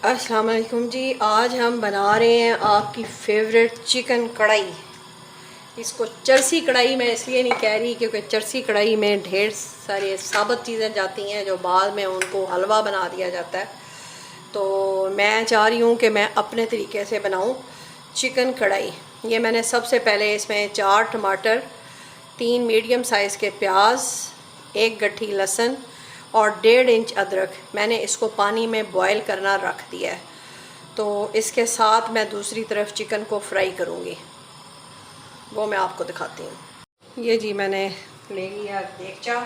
अस्सलाम वालेकुम जी। आज हम बना रहे हैं आपकी फेवरेट चिकन कढ़ाई। इसको चरसी कढ़ाई मैं इसलिए नहीं कह रही क्योंकि चरसी कढ़ाई में ढेर सारी साबुत चीज़ें जाती हैं जो बाद में उनको हलवा बना दिया जाता है। तो मैं चाह रही हूँ कि मैं अपने तरीके से बनाऊँ चिकन कढ़ाई। ये मैंने सबसे पहले इसमें 4 टमाटर, 3 मीडियम साइज़ के प्याज, 1 गट्ठी लहसुन और 1.5 इंच अदरक मैंने इसको पानी में बॉईल करना रख दिया है। तो इसके साथ मैं दूसरी तरफ चिकन को फ्राई करूँगी, वो मैं आपको दिखाती हूँ। ये जी मैंने ले लिया देगचा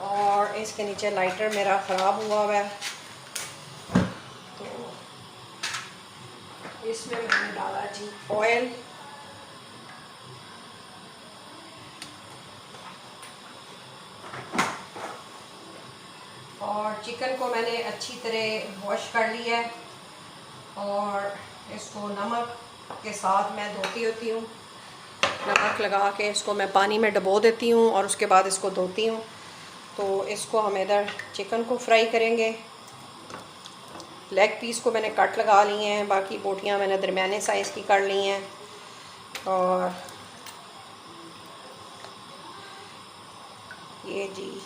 और इसके नीचे लाइटर मेरा ख़राब हुआ है, तो इसमें मैंने डाला जी ऑयल। और चिकन को मैंने अच्छी तरह वॉश कर लिया है और इसको नमक के साथ मैं धोती होती हूँ। नमक लगा के इसको मैं पानी में डबो देती हूँ और उसके बाद इसको धोती हूँ। तो इसको हम इधर चिकन को फ्राई करेंगे। लेग पीस को मैंने कट लगा लिए हैं, बाकी बोटियाँ मैंने दरमियाने साइज़ की कर ली हैं। और ये जी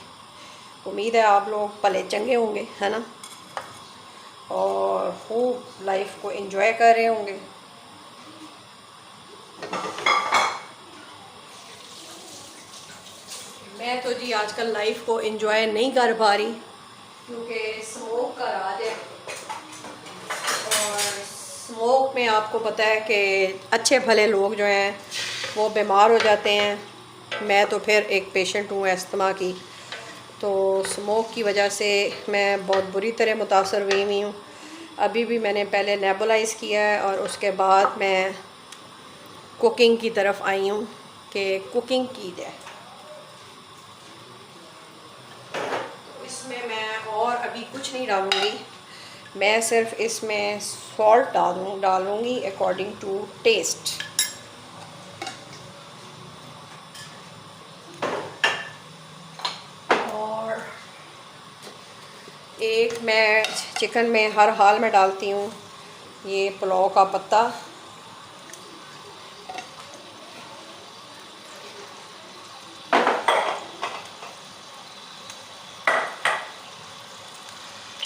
उम्मीद है आप लोग भले चंगे होंगे, है ना, और खूब लाइफ को एंजॉय कर रहे होंगे। मैं तो जी आजकल लाइफ को एंजॉय नहीं कर पा रही क्योंकि स्मोक का राज है और स्मोक में आपको पता है कि अच्छे भले लोग जो हैं वो बीमार हो जाते हैं। मैं तो फिर एक पेशेंट हूँ अस्थमा की, तो स्मोक की वजह से मैं बहुत बुरी तरह मुतासर हुई हूँ। अभी भी मैंने पहले नेबुलाइज़ किया है और उसके बाद मैं कुकिंग की तरफ आई हूँ कि कुकिंग की जाए। इसमें मैं और अभी कुछ नहीं डालूँगी, मैं सिर्फ इसमें सॉल्ट डालूँगी अकॉर्डिंग टू टेस्ट। और एक मैं चिकन में हर हाल में डालती हूँ ये पुलाव का पत्ता।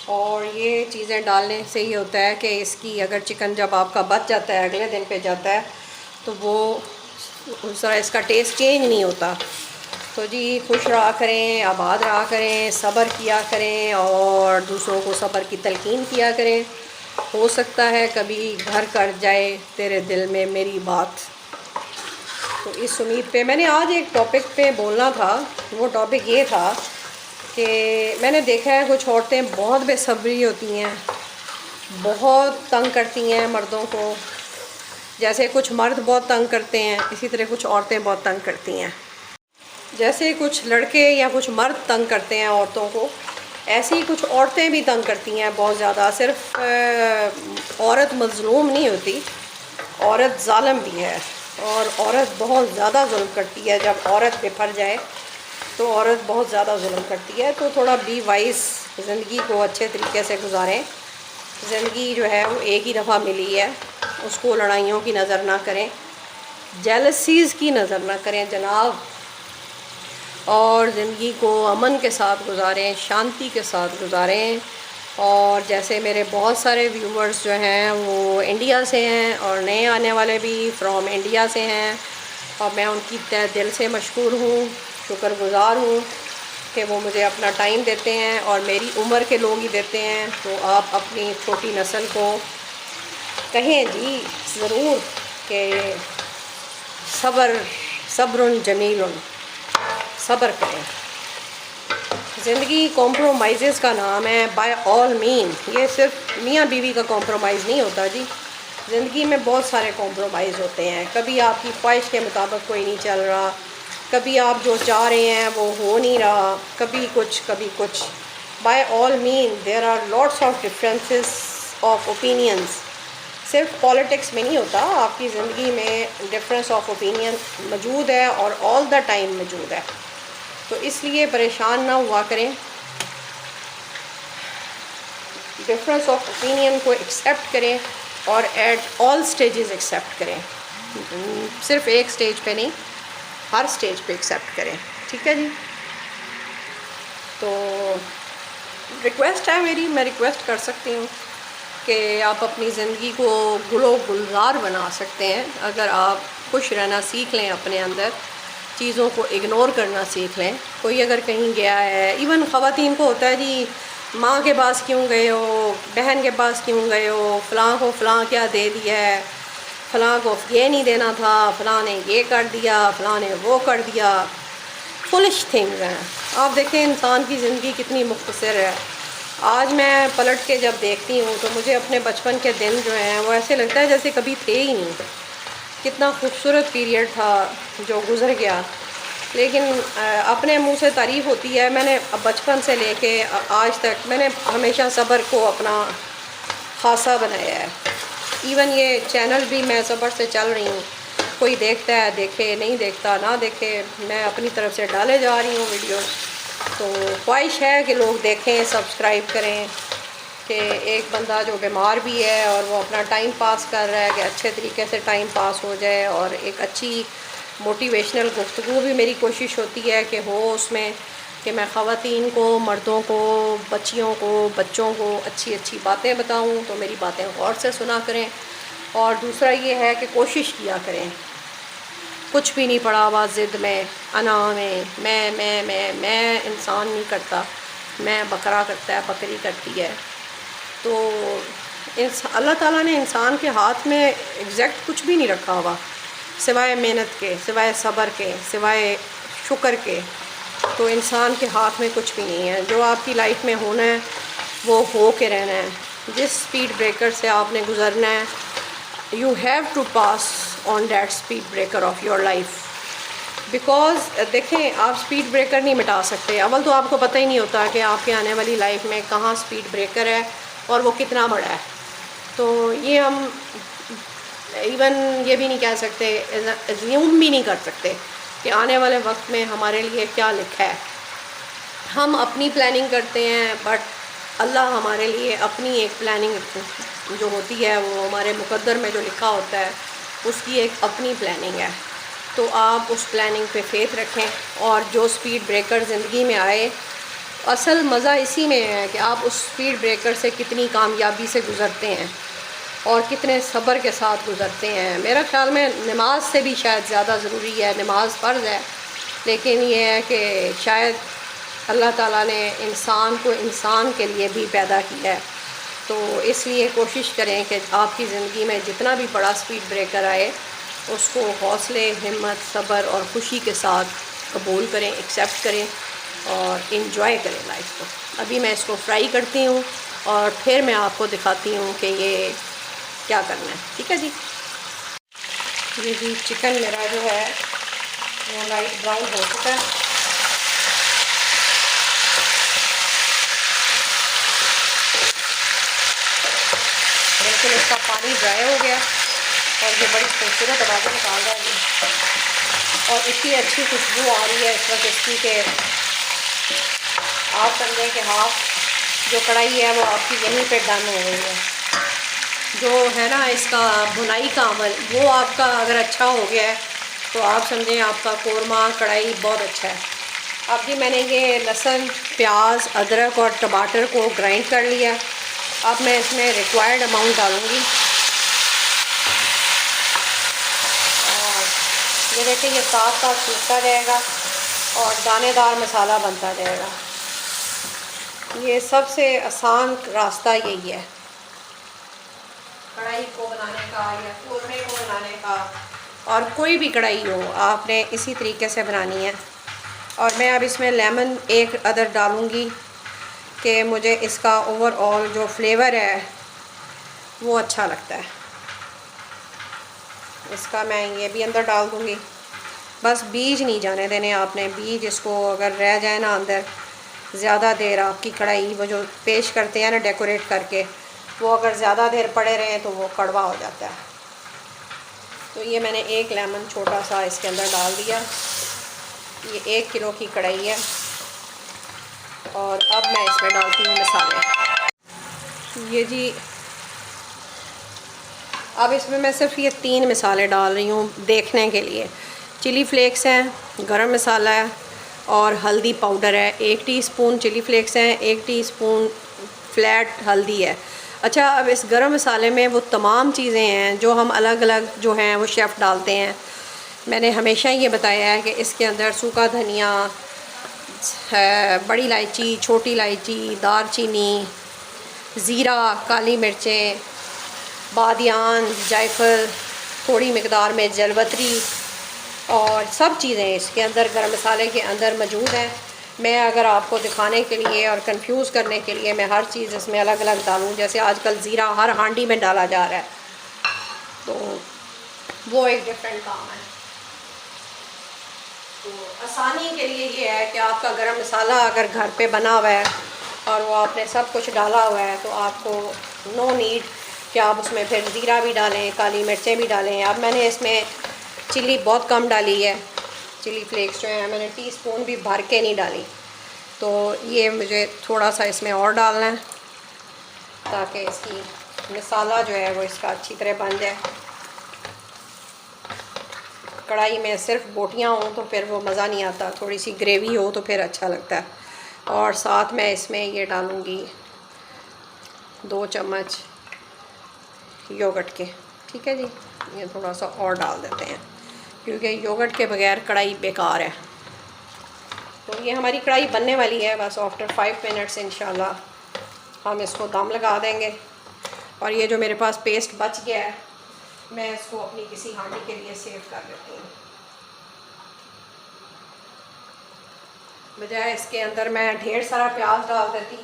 और ये चीज़ें डालने से ही होता है कि इसकी अगर चिकन जब आपका बच जाता है अगले दिन पे जाता है तो वो उस तरह इसका टेस्ट चेंज नहीं होता। तो जी खुश रहा करें, आबाद रहा करें, सब्र किया करें और दूसरों को सब्र की तलकीन किया करें। हो सकता है कभी घर कर जाए तेरे दिल में मेरी बात। तो इस उम्मीद पे मैंने आज एक टॉपिक पे बोलना था। वो टॉपिक ये था कि मैंने देखा है कुछ औरतें बहुत बेसब्री होती हैं, बहुत तंग करती हैं मर्दों को। जैसे कुछ मर्द बहुत तंग करते हैं, इसी तरह कुछ औरतें बहुत तंग करती हैं। जैसे कुछ लड़के या कुछ मर्द तंग करते हैं औरतों को, ऐसे ही कुछ औरतें भी तंग करती हैं बहुत ज़्यादा। सिर्फ औरत मज़लूम नहीं होती, औरत ज़ालिम भी है और औरत बहुत ज़्यादा जुल्म करती है। जब औरत बिफर जाए तो औरत बहुत ज़्यादा जुल्म करती है। तो थोड़ा बी वाइस, ज़िंदगी को अच्छे तरीके से गुजारें। ज़िंदगी जो है वो एक ही दफ़ा मिली है, उसको लड़ाइयों की नज़र ना करें, जेलसीज़ की नज़र ना करें जनाब, और ज़िंदगी को अमन के साथ गुजारें, शांति के साथ गुजारें। और जैसे मेरे बहुत सारे व्यूवर्स जो हैं वो इंडिया से हैं और नए आने वाले भी फ्रॉम इंडिया से हैं, और मैं उनकी तहे दिल से मशकूर हूँ, शुक्रगुज़ार हूँ कि वो मुझे अपना टाइम देते हैं और मेरी उम्र के लोग ही देते हैं। तो आप अपनी छोटी नस्ल को कहें जी ज़रूर कि सब्रुन जमीलुन, सब्र करें। ज़िंदगी कॉम्प्रोमाइज़ का नाम है, बाय ऑल मीन। ये सिर्फ मियाँ बीवी का कॉम्प्रोमाइज़ नहीं होता जी, ज़िंदगी में बहुत सारे कॉम्प्रोमाइज़ होते हैं। कभी आपकी ख्वाहिश के मुताबिक कोई नहीं चल रहा, कभी आप जो चाह रहे हैं वो हो नहीं रहा, कभी कुछ। By all mean there are lots of differences of opinions. सिर्फ पॉलिटिक्स में नहीं होता, आपकी ज़िंदगी में डिफरेंस ऑफ ओपिनियन मौजूद है और ऑल द टाइम मौजूद है। तो इसलिए परेशान ना हुआ करें। डिफरेंस ऑफ ओपिनियन को एक्सेप्ट करें और एट ऑल स्टेजेस एक्सेप्ट करें, सिर्फ एक स्टेज पे नहीं, हर स्टेज पे एक्सेप्ट करें। ठीक है जी। तो रिक्वेस्ट है मेरी, मैं रिक्वेस्ट कर सकती हूँ कि आप अपनी ज़िंदगी को गुलो गुलजार बना सकते हैं अगर आप खुश रहना सीख लें, अपने अंदर चीज़ों को इग्नोर करना सीख लें। कोई अगर कहीं गया है, इवन ख़वातीन को होता है जी, माँ के पास क्यों गए हो, बहन के पास क्यों गए हो, फ़लाँ को फ़लाँ क्या दे दिया है, फ़लाँ को ये नहीं देना था, फ़लाँ ने ये कर दिया, फ़लाँ ने वो कर दिया। फुलिश थिंग्स हैं। आप देखें इंसान की ज़िंदगी कितनी मुख्तसर है। आज मैं पलट के जब देखती हूँ तो मुझे अपने बचपन के दिन जो हैं वो ऐसे लगता है जैसे कभी थे ही नहीं। कितना खूबसूरत पीरियड था जो गुज़र गया। लेकिन अपने मुंह से तारीफ़ होती है। मैंने बचपन से लेके आज तक मैंने हमेशा सब्र को अपना खासा बनाया है। इवन ये चैनल भी मैं सब्र से चल रही हूँ। कोई देखता है देखे, नहीं देखता ना देखे, मैं अपनी तरफ से डाले जा रही हूँ वीडियोस। तो ख्वाहिश है कि लोग देखें, सब्सक्राइब करें, कि एक बंदा जो बीमार भी है और वो अपना टाइम पास कर रहा है कि अच्छे तरीके से टाइम पास हो जाए, और एक अच्छी मोटिवेशनल गुफ्तगू भी मेरी कोशिश होती है कि हो उसमें, कि मैं ख़वातीन को, मर्दों को, बच्चियों को, बच्चों को अच्छी अच्छी बातें बताऊं, तो मेरी बातें गौर से सुना करें। और दूसरा ये है कि कोशिश किया करें, कुछ भी नहीं पड़ा हुआ ज़िद में, अना में, मैं इंसान नहीं करता, मैं बकरा करता है, बकरी करती है। तो अल्लाह ताला ने इंसान के हाथ में एग्जैक्ट कुछ भी नहीं रखा हुआ सिवाय मेहनत के, सिवाय सब्र के, सिवाय शुक्र के। तो इंसान के हाथ में कुछ भी नहीं है। जो आपकी लाइफ में होना है वो हो के रहना है। जिस स्पीड ब्रेकर से आपने गुज़रना है, you have to pass on that speed breaker of your life. Because देखें, आप स्पीड ब्रेकर नहीं मिटा सकते। अव्वल तो आपको पता ही नहीं होता कि आपके आने वाली लाइफ में कहाँ स्पीड ब्रेकर है और वो कितना बड़ा है। तो ये हम इवन ये भी नहीं कह सकते, एज्यूम भी नहीं कर सकते कि आने वाले वक्त में हमारे लिए क्या लिखा है। हम अपनी प्लानिंग करते हैं, बट अल्लाह हमारे लिए अपनी एक प्लानिंग जो होती है, वो हमारे मुकद्दर में जो लिखा होता है उसकी एक अपनी प्लानिंग है। तो आप उस प्लानिंग पे फेथ रखें। और जो स्पीड ब्रेकर ज़िंदगी में आए, असल मज़ा इसी में है कि आप उस स्पीड ब्रेकर से कितनी कामयाबी से गुज़रते हैं और कितने सब्र के साथ गुज़रते हैं। मेरा ख़्याल में नमाज से भी शायद ज़्यादा ज़रूरी है। नमाज फ़र्ज़ है, लेकिन ये है कि शायद अल्लाह ताला ने इंसान को इंसान के लिए भी पैदा किया है। तो इसलिए कोशिश करें कि आपकी ज़िंदगी में जितना भी बड़ा स्पीड ब्रेकर आए, उसको हौसले, हिम्मत, सब्र और खुशी के साथ कबूल करें, एक्सेप्ट करें और इन्जॉय करें लाइफ को। अभी मैं इसको फ्राई करती हूँ और फिर मैं आपको दिखाती हूँ कि ये क्या करना है। ठीक है जी। ये जी चिकन मेरा जो है वो लाइट ब्राउन हो चुका है। बिल्कुल इसका पानी ड्राई हो गया और ये बड़ी खूबसूरत आवाज़ें निकाल रहा है और इतनी अच्छी खुशबू आ रही है इस वक्त इसकी कि आप समझें कि हाँ, जो कढ़ाई है वो आपकी यहीं पे डन हो गई है। जो है ना इसका बुनाई का अमल, वो आपका अगर अच्छा हो गया है तो आप समझें आपका कोरमा कढ़ाई बहुत अच्छा है। अब जी मैंने ये लहसुन, प्याज, अदरक और टमाटर को ग्राइंड कर लिया। अब मैं इसमें रिक्वायर्ड अमाउंट डालूँगी और ये देखिए ये साथ साथ सूखता जाएगा और दानेदार मसाला बनता जाएगा। ये सबसे आसान रास्ता यही है कढ़ाई को बनाने का या कोरमे को बनाने का, और कोई भी कढ़ाई हो आपने इसी तरीके से बनानी है। और मैं अब इसमें लेमन एक अदर डालूँगी कि मुझे इसका ओवरऑल जो फ्लेवर है वो अच्छा लगता है। इसका मैं ये भी अंदर डाल दूँगी। बस बीज नहीं जाने देने आपने। बीज इसको अगर रह जाए ना अंदर ज़्यादा देर, आपकी कढ़ाई वो जो पेश करते हैं ना डेकोरेट करके, वो अगर ज़्यादा देर पड़े रहें तो वो कड़वा हो जाता है। तो ये मैंने एक लेमन छोटा सा इसके अंदर डाल दिया। ये 1 किलो की कढ़ाई है और अब मैं इसमें डालती हूँ मसाले। ये जी, अब इसमें मैं सिर्फ ये 3 मसाले डाल रही हूँ देखने के लिए। चिली फ्लेक्स हैं, गरम मसाला है और हल्दी पाउडर है। 1 टीस्पून चिली फ्लेक्स हैं, 1 टीस्पून फ्लैट हल्दी है। अच्छा, अब इस गरम मसाले में वो तमाम चीज़ें हैं जो हम अलग अलग जो हैं वो शेफ़ डालते हैं। मैंने हमेशा ये बताया है कि इसके अंदर सूखा धनिया है, बड़ी इलायची, छोटी इलायची, दालचीनी, ज़ीरा, काली मिर्चें, बादियान, जायफल, थोड़ी मिकदार में जलवतरी और सब चीज़ें इसके अंदर गरम मसाले के अंदर मौजूद हैं। मैं अगर आपको दिखाने के लिए और कंफ्यूज करने के लिए मैं हर चीज़ इसमें अलग अलग डालूं, जैसे आजकल ज़ीरा हर हांडी में डाला जा रहा है, तो वो एक डिफरेंट काम है। तो आसानी के लिए ये है कि आपका गरम मसाला अगर घर पे बना हुआ है और वो आपने सब कुछ डाला हुआ है, तो आपको नो नीड कि आप उसमें फिर ज़ीरा भी डालें, काली मिर्चें भी डालें। अब मैंने इसमें चिल्ली बहुत कम डाली है, चिली फ्लेक्स जो है मैंने टीस्पून भी भर के नहीं डाली। तो ये मुझे थोड़ा सा इसमें और डालना है ताकि इसकी मसाला जो है वो इसका अच्छी तरह बन जाए। कढ़ाई में सिर्फ बोटियाँ हों तो फिर वो मज़ा नहीं आता, थोड़ी सी ग्रेवी हो तो फिर अच्छा लगता है। और साथ मैं इसमें ये डालूँगी 2 चम्मच योगर्ट के। ठीक है जी, ये थोड़ा सा और डाल देते हैं क्योंकि योगर्ट के बगैर कढ़ाई बेकार है। तो ये हमारी कढ़ाई बनने वाली है, बस आफ्टर 5 मिनट्स इंशाल्लाह हम इसको दम लगा देंगे। और ये जो मेरे पास पेस्ट बच गया है मैं इसको अपनी किसी हांडी के लिए सेव कर लेती हूँ। बजाय इसके अंदर मैं ढेर सारा प्याज डाल देती,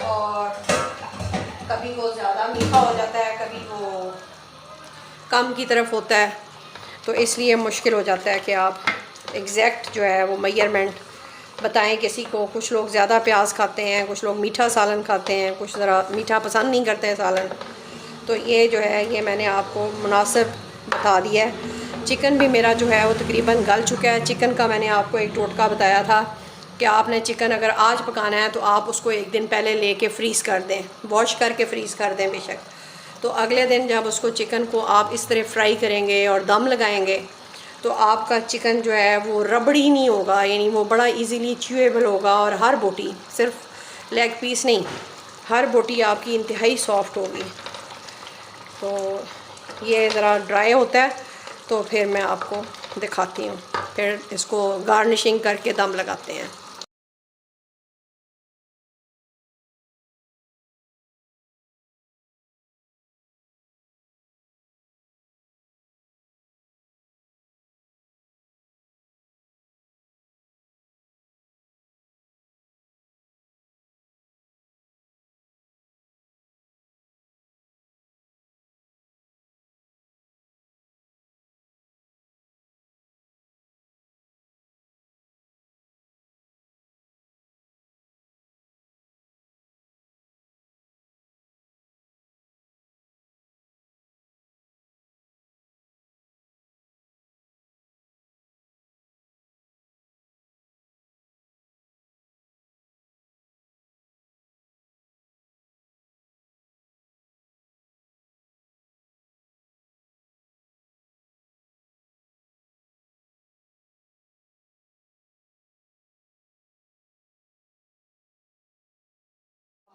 और कभी वो ज़्यादा मीठा हो जाता है, कभी वो कम की तरफ होता है, तो इसलिए मुश्किल हो जाता है कि आप एग्जैक्ट जो है वो मेजरमेंट बताएं किसी को। कुछ लोग ज़्यादा प्याज खाते हैं, कुछ लोग मीठा सालन खाते हैं, कुछ ज़रा मीठा पसंद नहीं करते हैं सालन। तो ये जो है ये मैंने आपको मुनासिब बता दिया है। चिकन भी मेरा जो है वो तकरीबन गल चुका है। चिकन का मैंने आपको एक टोटका बताया था कि आपने चिकन अगर आज पकाना है तो आप उसको 1 दिन पहले लेके फ्रीज़ कर दें, वॉश करके फ्रीज़ कर दें बेशक। तो अगले दिन जब उसको चिकन को आप इस तरह फ्राई करेंगे और दम लगाएंगे तो आपका चिकन जो है वो रबड़ी नहीं होगा, यानी वो बड़ा इजीली च्यूएबल होगा। और हर बोटी, सिर्फ लेग पीस नहीं, हर बोटी आपकी इंतहाई सॉफ्ट होगी। तो ये ज़रा ड्राई होता है तो फिर मैं आपको दिखाती हूँ, फिर इसको गार्निशिंग करके दम लगाते हैं।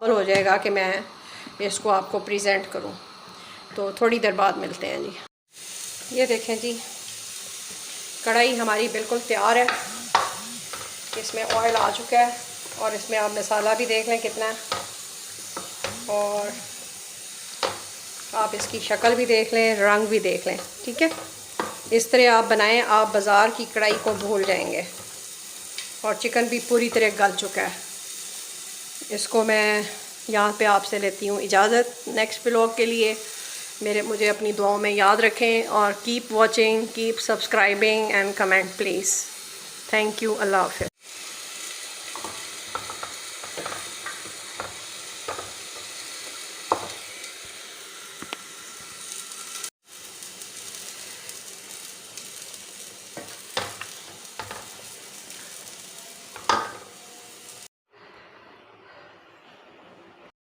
हो जाएगा कि मैं इसको आपको प्रेजेंट करूं, तो थोड़ी देर बाद मिलते हैं जी। ये देखें जी, कढ़ाई हमारी बिल्कुल तैयार है, इसमें ऑयल आ चुका है और इसमें आप मसाला भी देख लें कितना है, और आप इसकी शक्ल भी देख लें, रंग भी देख लें। ठीक है, इस तरह आप बनाएं, आप बाज़ार की कढ़ाई को भूल जाएंगे। और चिकन भी पूरी तरह गल चुका है। इसको मैं यहाँ पे आपसे लेती हूँ इजाज़त नेक्स्ट व्लॉग के लिए। मुझे अपनी दुआओं में याद रखें, और keep watching, keep subscribing and comment please. Thank you. अल्लाह हाफ़िज़।